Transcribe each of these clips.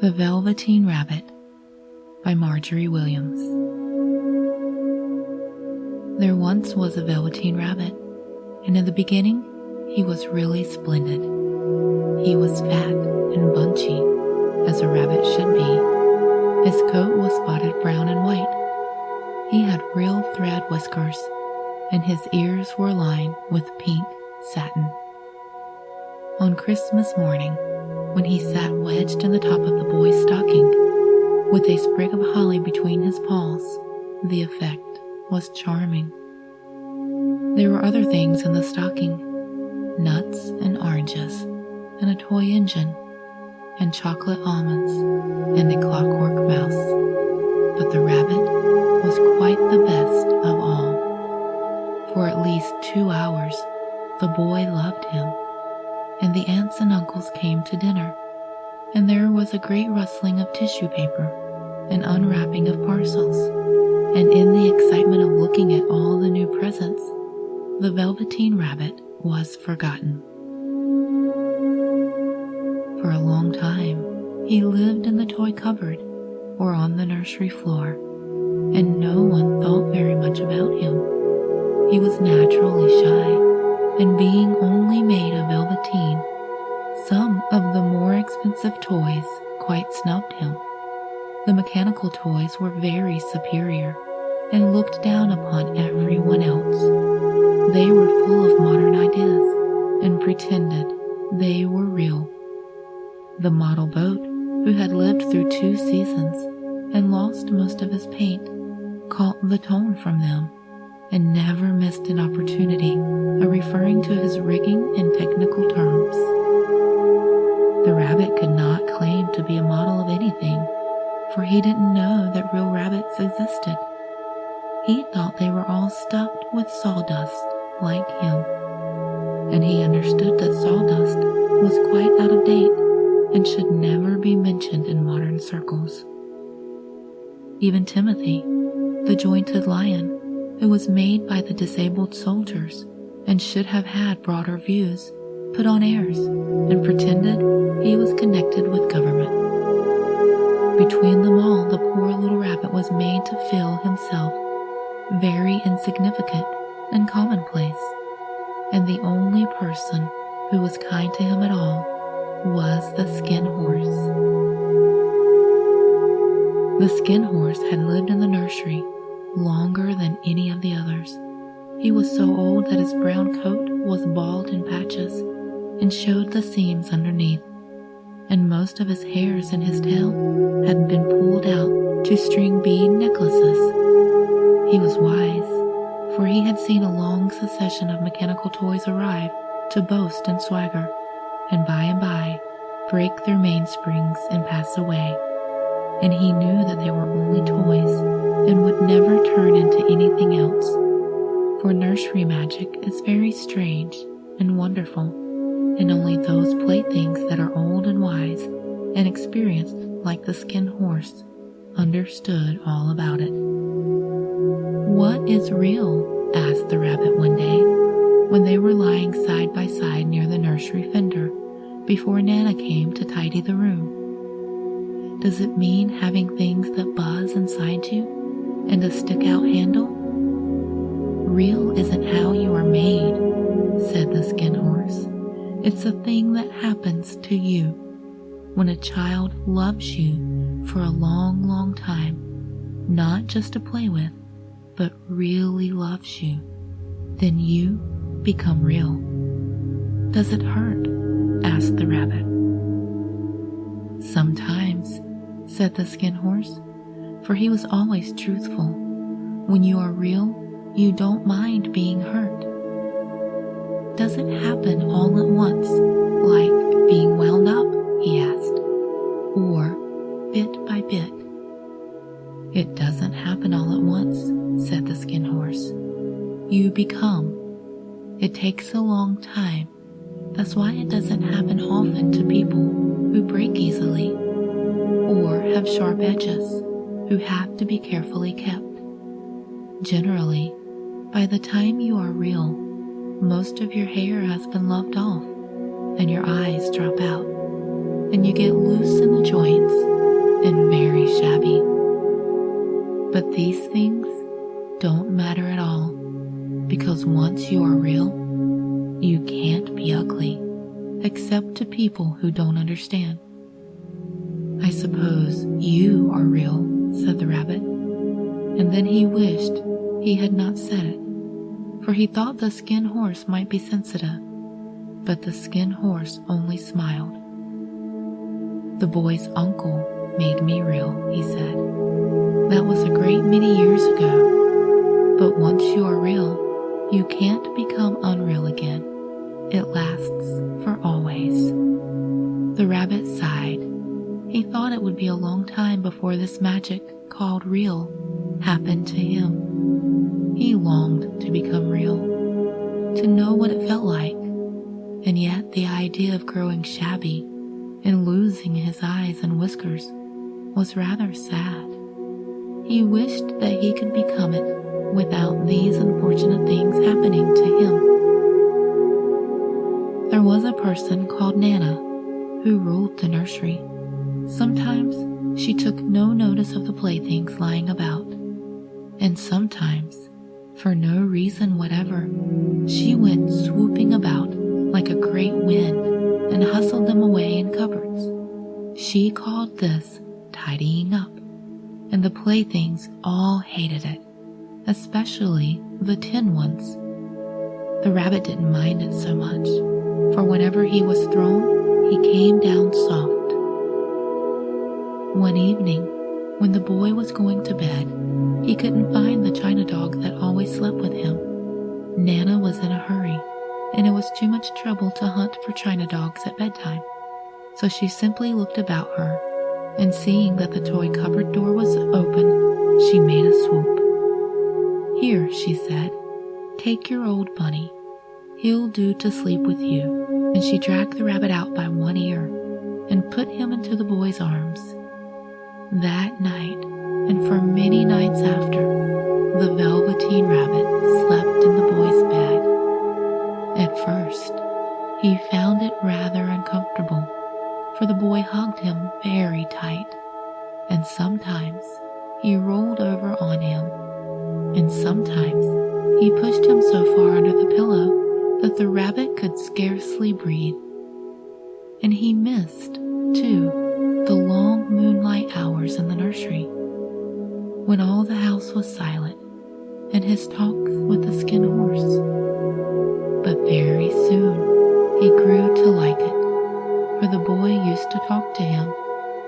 The Velveteen Rabbit by Marjorie Williams. There once was a velveteen rabbit, and in the beginning he was really splendid. He was fat and bunchy, as a rabbit should be. His coat was spotted brown and white. He had real thread whiskers, and his ears were lined with pink satin. On Christmas morning, when he sat wedged in the top of the boy's stocking, with a sprig of holly between his paws, the effect was charming. There were other things in the stocking: nuts and oranges, and a toy engine, and chocolate almonds, and a clockwork mouse. But the rabbit was quite the best of all. For at least 2 hours, the boy loved him, and the aunts and uncles came to dinner, and there was a great rustling of tissue paper and unwrapping of parcels, and in the excitement of looking at all the new presents, the Velveteen Rabbit was forgotten. For a long time, he lived in the toy cupboard or on the nursery floor, and no one thought very much about him. He was naturally shy, and being only made of velveteen, some of the more expensive toys quite snubbed him. The mechanical toys were very superior and looked down upon everyone else. They were full of modern ideas and pretended they were real. The model boat, who had lived through 2 seasons and lost most of his paint, caught the tone from them and never missed an opportunity of referring to his rigging in technical terms. The rabbit could not claim to be a model of anything, for he didn't know that real rabbits existed. He thought they were all stuffed with sawdust like him, and he understood that sawdust was quite out of date and should never be mentioned in modern circles. Even Timothy, the jointed lion, who was made by the disabled soldiers and should have had broader views, put on airs and pretended he was connected with government. Between them all, the poor little rabbit was made to feel himself very insignificant and commonplace, and the only person who was kind to him at all was the skin horse. The skin horse had lived in the nursery longer than any of the others. He was so old that his brown coat was bald in patches and showed the seams underneath, and most of his hairs in his tail had been pulled out to string bead necklaces. He was wise, for he had seen a long succession of mechanical toys arrive to boast and swagger, and by break their mainsprings and pass away, and he knew that they were only toys and would never turn into anything else, for nursery magic is very strange and wonderful, and only those playthings that are old and wise and experienced like the skin horse understood all about it. "What is real?" asked the rabbit one day, when they were lying side by side near the nursery fender before Nana came to tidy the room. "Does it mean having things that buzz inside you and a stick-out handle?" "Real isn't how you are made," said the skin horse. "It's a thing that happens to you. When a child loves you for a long, long time, not just to play with, but really loves you, then you become real." "Does it hurt?" asked the rabbit. "Sometimes," said the skin horse, for he was always truthful. "When you are real, you don't mind being hurt." "Does it happen all at once, like being wound up?" he asked, "or bit by bit?" "It doesn't happen all at once," said the skin horse. "You become. It takes a long time. That's why it doesn't happen often to people who break easily or have sharp edges, who have to be carefully kept. Generally, by the time you are real, most of your hair has been lopped off and your eyes drop out, and you get loose in the joints and very shabby. But these things don't matter at all, because once you are real, you can't be ugly, except to people who don't understand. I suppose you are real, said the rabbit, and then he wished he had not said it, for he thought the skin horse might be sensitive, but the skin horse only smiled. The boy's uncle made me real, he said. That was a great many years ago, but once you are real, you can't become unreal again. It lasts for always. The rabbit sighed. He thought it would be a long time before this magic called real happened to him. He longed to become real, to know what it felt like, and yet the idea of growing shabby and losing his eyes and whiskers was rather sad. He wished that he could become it without these unfortunate things happening to him. There was a person called Nana who ruled the nursery. Sometimes she took no notice of the playthings lying about, and sometimes, for no reason whatever, she went swooping about like a great wind and hustled them away in cupboards. She called this tidying up, and the playthings all hated it, especially the tin ones. The rabbit didn't mind it so much, for whenever he was thrown, he came down soft. One evening, when the boy was going to bed, he couldn't find the china dog that always slept with him. Nana was in a hurry, and it was too much trouble to hunt for china dogs at bedtime, so she simply looked about her, and seeing that the toy cupboard door was open, she made a swoop. "Here," she said, "take your old bunny. He'll do to sleep with you." And she dragged the rabbit out by one ear and put him into the boy's arms. That night, and for many nights after, the Velveteen rabbit slept in the boy's bed. At first, he found it rather uncomfortable, for the boy hugged him very tight, and sometimes he rolled over on him, and sometimes he pushed him so far under the pillow that the rabbit could scarcely breathe. And he missed, too, the long moonlight hours in the nursery, when all the house was silent, and his talks with the skin horse. But very soon he grew to like it, for the boy used to talk to him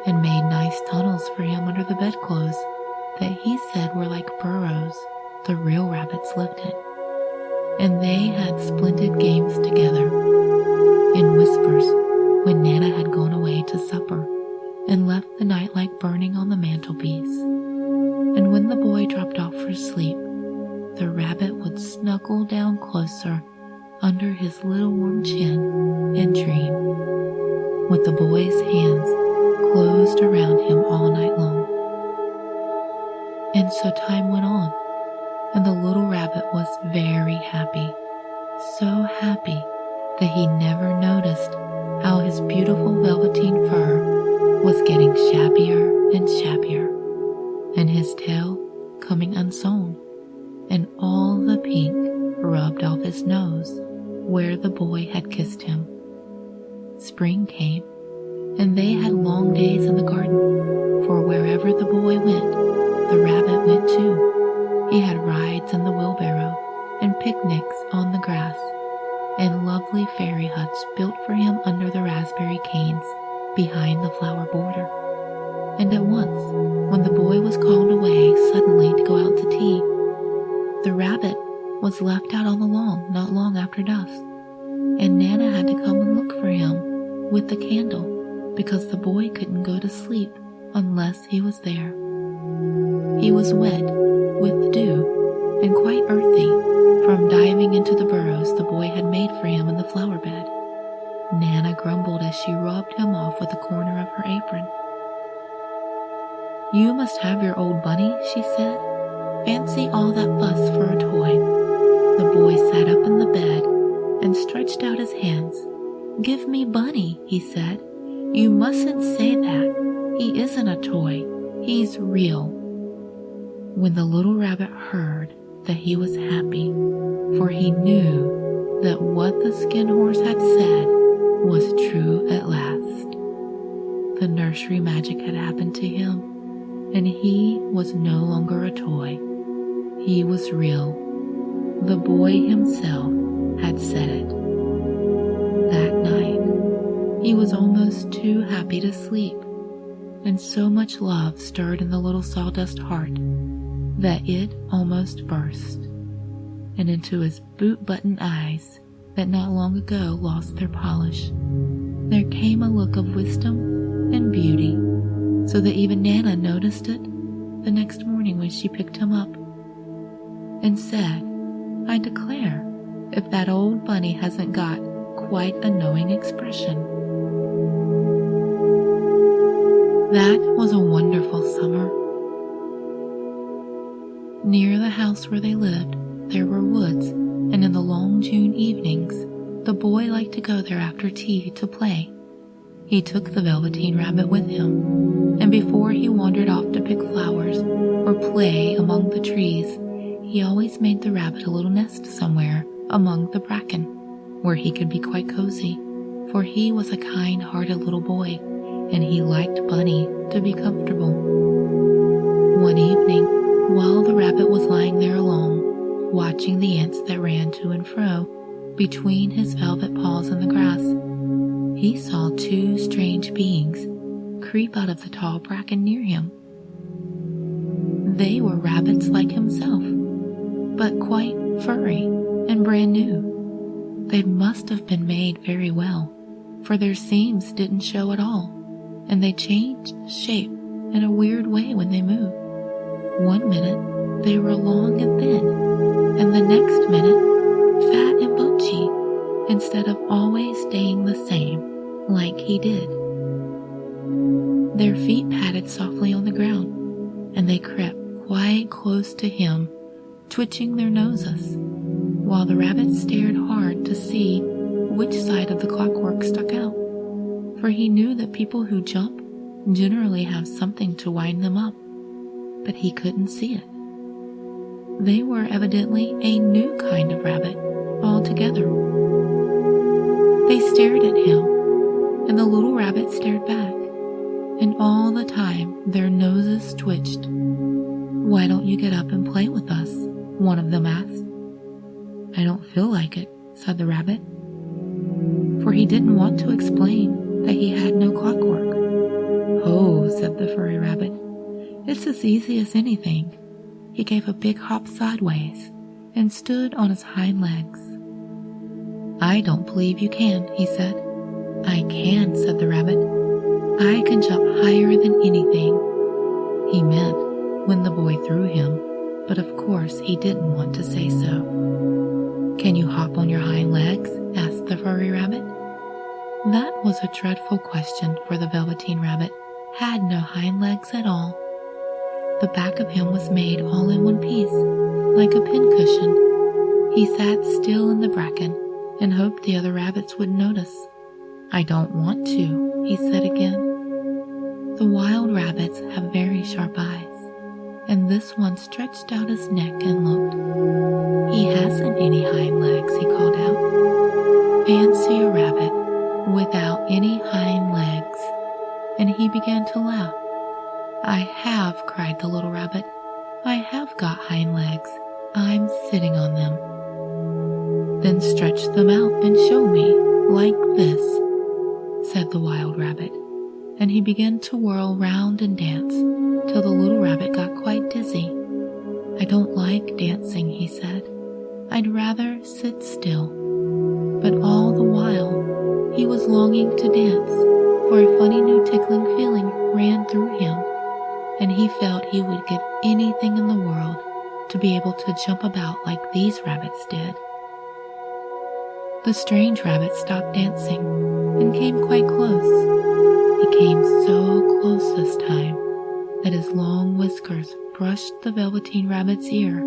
and made nice tunnels for him under the bedclothes that he said were like burrows the real rabbits lived in. And they had splendid games together, in whispers, when Nana had gone away to supper and left the nightlight burning on the mantelpiece. And when the boy dropped off for sleep, the rabbit would snuggle down closer under his little warm chin and dream, with the boy's hands closed around him all night long. And so time went on, and the little rabbit was very happy, so happy that he never noticed how his beautiful velveteen fur was getting shabbier and shabbier, and his tail coming unsewn, and all the pink rubbed off his nose where the boy had kissed him. Spring came, and they had long days in the garden, for wherever the boy went, the rabbit went too. He had rides in the wheelbarrow, and picnics on the grass, and lovely fairy huts built for him under the raspberry canes behind the flower border. And at once, when the boy was called away suddenly to go out to tea, the rabbit was left out on the lawn not long after dusk, and Nana had to come and look for him with the candle, because the boy couldn't go to sleep unless he was there. He was wet with dew and quite earthy from diving into the burrows the boy had made for him in the flower bed. Nana grumbled as she rubbed him off with the corner of her apron. "You must have your old bunny," she said. "Fancy all that fuss for a toy." The boy sat up in the bed and stretched out his hands. "Give me Bunny," he said, "You mustn't say that. He isn't a toy. He's real." When the little rabbit heard that, he was happy, for he knew that what the skin horse had said was true at last. The nursery magic had happened to him, and he was no longer a toy. He was real. The boy himself had said it. That night, he was almost too happy to sleep, and so much love stirred in the little sawdust heart that it almost burst, and into his boot-button eyes that not long ago lost their polish, there came a look of wisdom and beauty, so that even Nana noticed it the next morning when she picked him up and said, "I declare, if that old bunny hasn't got quite a knowing expression." That was a wonderful summer. Near the house where they lived, there were woods, and in the long June evenings, the boy liked to go there after tea to play. He took the Velveteen Rabbit with him, and before he wandered off to pick flowers or play among the trees, he always made the rabbit a little nest somewhere among the bracken, where he could be quite cozy, for he was a kind-hearted little boy, and he liked Bunny to be comfortable. One evening, while the rabbit was lying there alone, watching the ants that ran to and fro between his velvet paws in the grass, he saw two strange beings creep out of the tall bracken near him. They were rabbits like himself, but quite furry and brand new. They must have been made very well, for their seams didn't show at all, and they changed shape in a weird way when they moved. One minute they were long and thin, and the next minute fat and bunchy, instead of always staying the same like he did. Their feet patted softly on the ground, and they crept quite close to him, twitching their noses, while the rabbit stared hard to see which side of the clockwork stuck out, for he knew that people who jump generally have something to wind them up, but he couldn't see it. They were evidently a new kind of rabbit altogether. They stared at him, and the little rabbit stared back, and all the time their noses twitched. "Why don't you get up and play with us?" one of them asked. "I don't feel like it," said the rabbit, for he didn't want to explain that he had no clockwork. "Oh," said the furry rabbit, "it's as easy as anything." He gave a big hop sideways and stood on his hind legs. "I don't believe you can," he said. "I can," said the rabbit. "I can jump higher than anything." He meant when the boy threw him, but of course he didn't want to say so. "Can you hop on your hind legs?" asked the furry rabbit. That was a dreadful question, for the Velveteen Rabbit had no hind legs at all. The back of him was made all in one piece, like a pincushion. He sat still in the bracken and hoped the other rabbits wouldn't notice. "I don't want to," he said again. The wild rabbits have very sharp eyes, and this one stretched out his neck and looked. "He hasn't any hind legs," he called out. "Fancy a rabbit without any hind legs," and he began to laugh. "I have," cried the little rabbit. "I have got hind legs. I'm sitting on them." "Then stretch them out and show me, like this," said the wild rabbit, and he began to whirl round and dance till the little rabbit got quite dizzy. "I don't like dancing," he said. "I'd rather sit still." But all the while he was longing to dance, for a funny new tickling feeling ran through him, and he felt he would give anything in the world to be able to jump about like these rabbits did. The strange rabbit stopped dancing and came quite close. He came so close this time that his long whiskers brushed the Velveteen Rabbit's ear,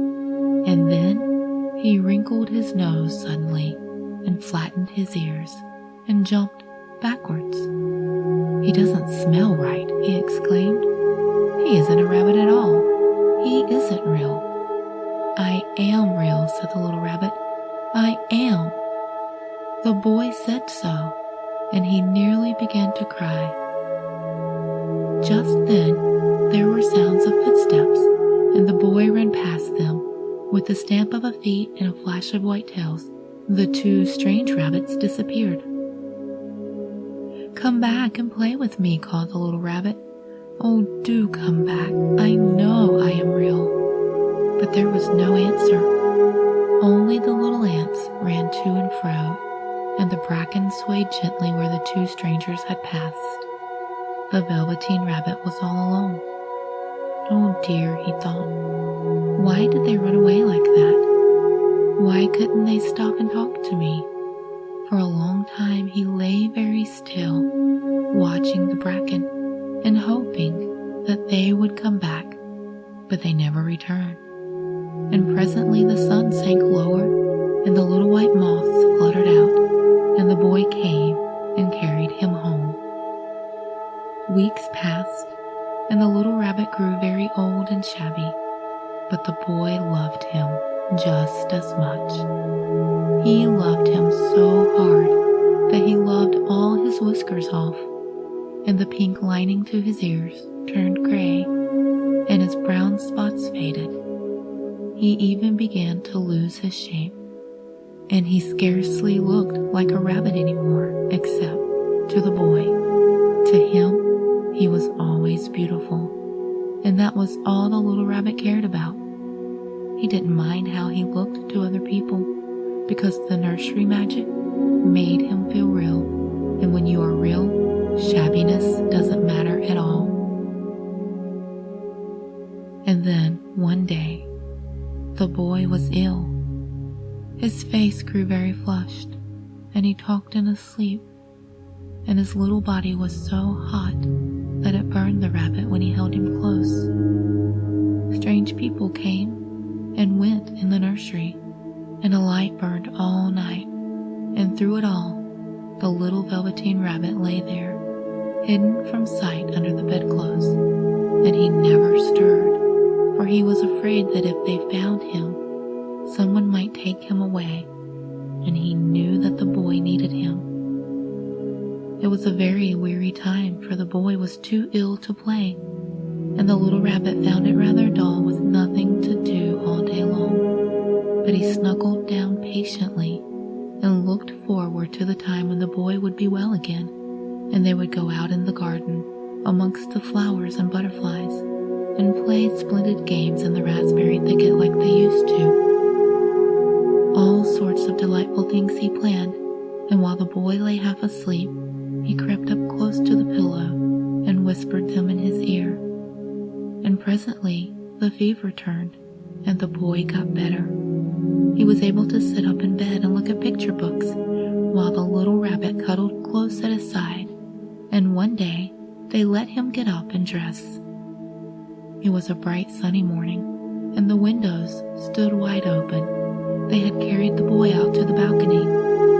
and then he wrinkled his nose suddenly and flattened his ears and jumped backwards. "He doesn't smell right," he exclaimed. "He isn't a rabbit at all. He isn't real." "I am real," said the little rabbit. "I am." The boy said so, and he nearly began to cry. Just then, there were sounds of footsteps, and the boy ran past them. With the stamp of a feet and a flash of white tails, the two strange rabbits disappeared. "Come back and play with me," called the little rabbit. "Oh, do come back. I know I am real." But there was no answer. Only the little ants ran to and fro, and the bracken swayed gently where the two strangers had passed. The Velveteen Rabbit was all alone. "Oh dear," he thought. "Why did they run away like that? Why couldn't they stop and talk to me?" For a long time he lay very still, watching the bracken and hoping that they would come back, but they never returned. And presently the sun sank lower, and the little white moths fluttered out, and the boy came and carried him home. Weeks passed, and the little rabbit grew very old and shabby, but the boy loved him just as much. He loved him so hard that he loved all his whiskers off, and the pink lining to his ears turned gray, and his brown spots faded. He even began to lose his shape, and he scarcely looked like a rabbit anymore, except to the boy. To him, he was always beautiful, and that was all the little rabbit cared about. He didn't mind how he looked to other people, because the nursery magic made him feel real, and when you are real, shabbiness doesn't matter at all. And then, one day, the boy was ill. His face grew very flushed, and he talked in his sleep, and his little body was so hot that it burned the rabbit when he held him close. Strange people came and went in the nursery, and a light burned all night, and through it all, the little Velveteen Rabbit lay there, hidden from sight under the bedclothes, and he never stirred, for he was afraid that if they found him, someone might take him away, and he knew that the boy needed him. It was a very weary time, for the boy was too ill to play, and the little rabbit found it rather dull with nothing to do all day long. But he snuggled down patiently and looked forward to the time when the boy would be well again, and they would go out in the garden amongst the flowers and butterflies and play splendid games in the raspberry thicket like they used to. All sorts of delightful things he planned, and while the boy lay half asleep, he crept up close to the pillow and whispered them in his ear. And presently the fever turned, and the boy got better. He was able to sit up in bed and look at picture books, while the little rabbit cuddled close at his side, and one day they let him get up and dress. It was a bright sunny morning, and the windows stood wide open. They had carried the boy out to the balcony,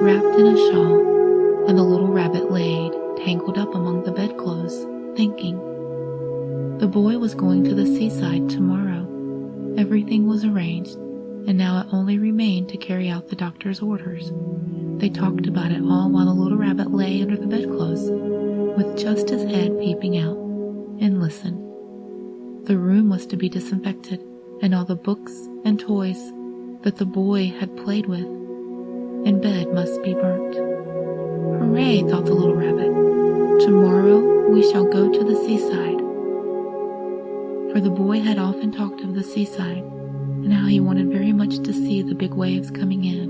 wrapped in a shawl, and the little rabbit laid, tangled up among the bedclothes, thinking. The boy was going to the seaside tomorrow. Everything was arranged, and now it only remained to carry out the doctor's orders. They talked about it all while the little rabbit lay under the bedclothes, with just his head peeping out, and listened. The room was to be disinfected, and all the books and toys that the boy had played with in bed must be burnt. "Hooray," thought the little rabbit. "Tomorrow we shall go to the seaside." For the boy had often talked of the seaside, and how he wanted very much to see the big waves coming in,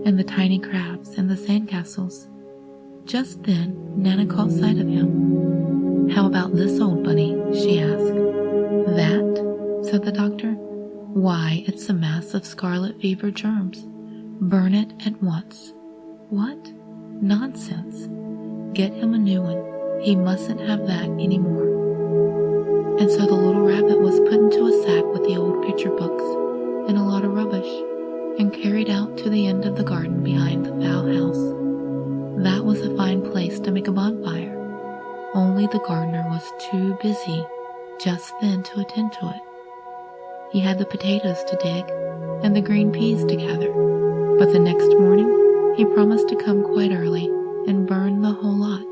and the tiny crabs and the sandcastles. Just then Nana caught sight of him. "How about this old bunny?" she asked. "That?" said the doctor. "Why, it's a mass of scarlet fever germs. Burn it at once." "What? Nonsense. Get him a new one. He mustn't have that any more." And so the little rabbit was put into a sack with the old picture books and a lot of rubbish, and carried out to the end of the garden behind the fowl house. That was a fine place to make a bonfire, only the gardener was too busy just then to attend to it. He had the potatoes to dig and the green peas to gather, but the next morning he promised to come quite early and burn the whole lot.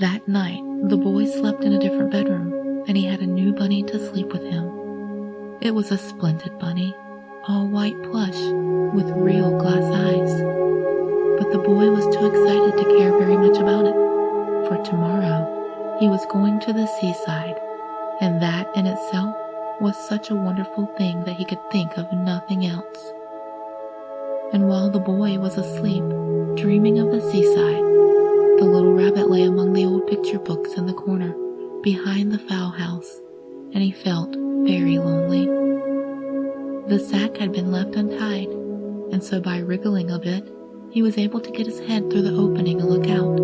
That night, the boy slept in a different bedroom, and he had a new bunny to sleep with him. It was a splendid bunny, all white plush, with real glass eyes. But the boy was too excited to care very much about it, for tomorrow he was going to the seaside, and that in itself was such a wonderful thing that he could think of nothing else. And while the boy was asleep, dreaming of the seaside, the little rabbit lay among the old picture books in the corner behind the fowl house, and he felt very lonely. The sack had been left untied, and so by wriggling a bit, he was able to get his head through the opening and look out.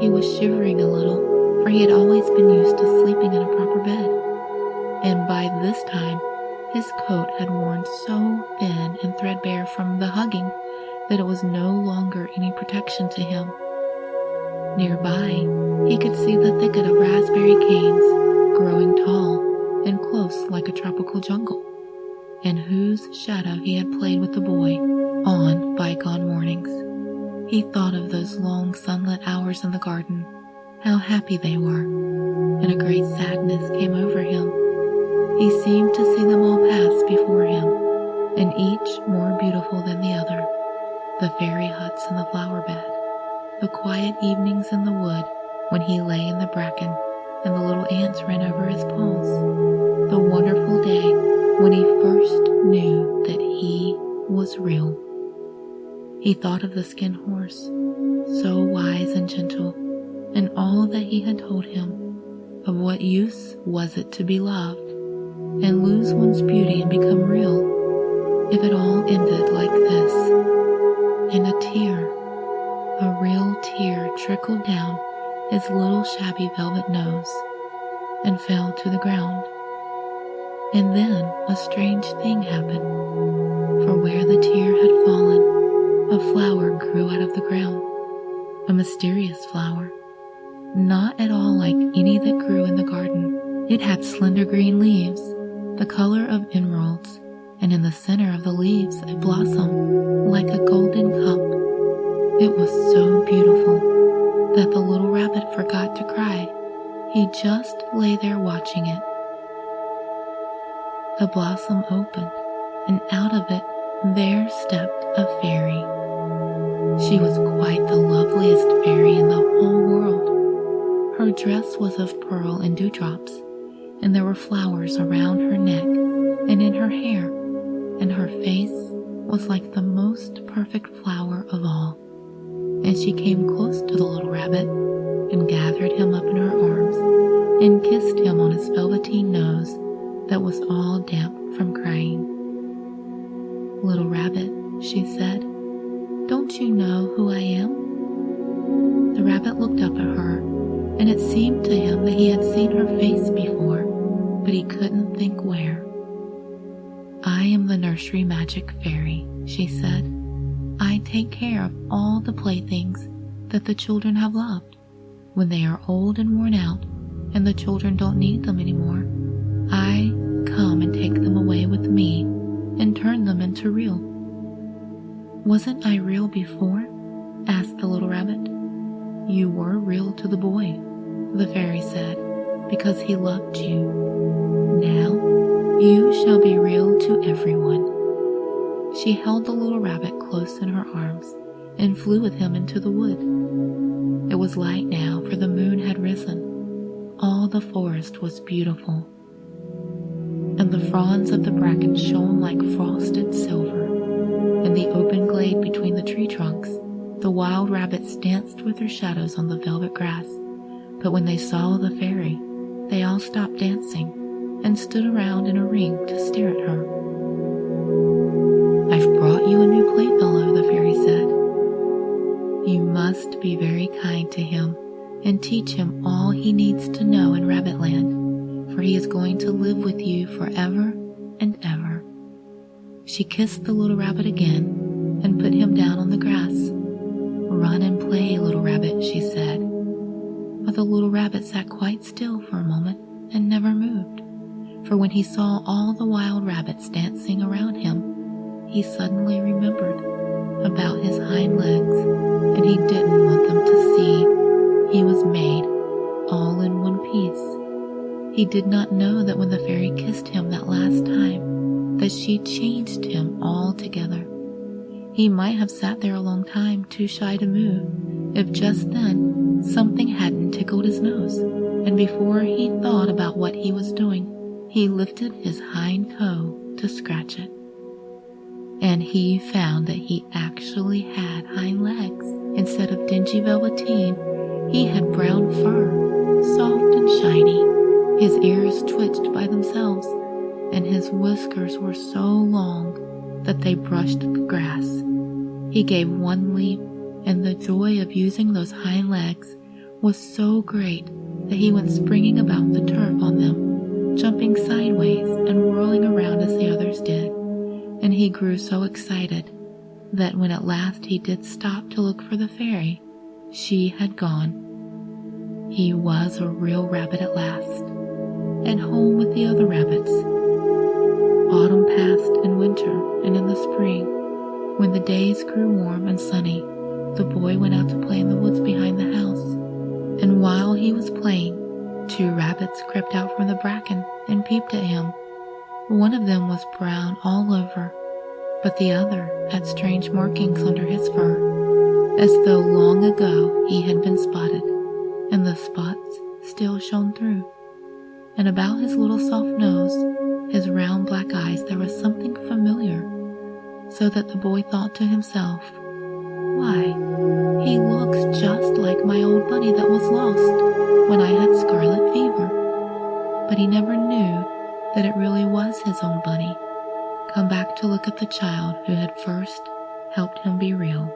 He was shivering a little, for he had always been used to sleeping in a proper bed, and by this time his coat had worn so thin and threadbare from the hugging that it was no longer any protection to him. Nearby, he could see the thicket of raspberry canes, growing tall and close like a tropical jungle, in whose shadow he had played with the boy on bygone mornings. He thought of those long sunlit hours in the garden, how happy they were, and a great sadness came over him. He seemed to see them all pass before him, and each more beautiful than the other. The fairy huts in the flower bed, the quiet evenings in the wood when he lay in the bracken and the little ants ran over his paws, the wonderful day when he first knew that he was real. He thought of the skin horse, so wise and gentle, and all that he had told him. Of what use was it to be loved and lose one's beauty and become real if it all ended like this? And a tear, a real tear, trickled down his little shabby velvet nose and fell to the ground. And then a strange thing happened, for where the tear had fallen, a flower grew out of the ground, a mysterious flower, not at all like any that grew in the garden. It had slender green leaves, the color of emeralds, and in the center of the leaves a blossom like a golden cup. It was so beautiful that the little rabbit forgot to cry. He just lay there watching it. The blossom opened, and out of it there stepped a fairy. She was quite the loveliest fairy in the whole world. Her dress was of pearl and dewdrops, and there were flowers around her neck and in her hair, and her face was like the most perfect flower of all. And she came close to the little rabbit and gathered him up in her arms and kissed him on his velveteen nose that was all damp from crying. "Little rabbit," she said, "don't you know who I am?" The rabbit looked up at her, and it seemed to him that he had seen her face before, but he couldn't think where. "I am the nursery magic fairy," she said. "I take care of all the playthings that the children have loved. When they are old and worn out, and the children don't need them anymore, I come and take them away with me and turn them into real." "Wasn't I real before?" asked the little rabbit. "You were real to the boy," the fairy said, "because he loved you. Now you shall be real to everyone." She held the little rabbit close in her arms and flew with him into the wood. It was light now, for the moon had risen. All the forest was beautiful, and the fronds of the bracken shone like frosted silver. In the open glade between the tree trunks, the wild rabbits danced with their shadows on the velvet grass, but when they saw the fairy, they all stopped dancing and stood around in a ring to stare at her. "I've brought you a new playfellow," the fairy said. "You must be very kind to him and teach him all he needs to know in Rabbitland, for he is going to live with you forever and ever." She kissed the little rabbit again and put him down on the grass. "Run and play, little rabbit," she said. But the little rabbit sat quite still for a moment and never moved, for when he saw all the wild rabbits dancing around him, he suddenly remembered about his hind legs, and he didn't want them to see he was made all in one piece. He did not know that when the fairy kissed him that last time, that she changed him altogether. He might have sat there a long time, too shy to move, if just then something hadn't tickled his nose, and before he thought about what he was doing, he lifted his hind toe to scratch it. And he found that he actually had hind legs. Instead of dingy velveteen, he had brown fur, soft and shiny. His ears twitched by themselves, and his whiskers were so long that they brushed the grass. He gave one leap, and the joy of using those hind legs was so great that he went springing about the turf on them, jumping sideways and whirling around as the others did. And he grew so excited that when at last he did stop to look for the fairy, she had gone. He was a real rabbit at last, and home with the other rabbits. Autumn passed, and winter, and in the spring, when the days grew warm and sunny, the boy went out to play in the woods behind the house. And while he was playing, 2 rabbits crept out from the bracken and peeped at him. One of them was brown all over, but the other had strange markings under his fur, as though long ago he had been spotted, and the spots still shone through. And about his little soft nose, his round black eyes, there was something familiar, so that the boy thought to himself, "Why, he looks just like my old bunny that was lost when I had scarlet fever." But he never knew that it really was his own bunny, come back to look at the child who had first helped him be real.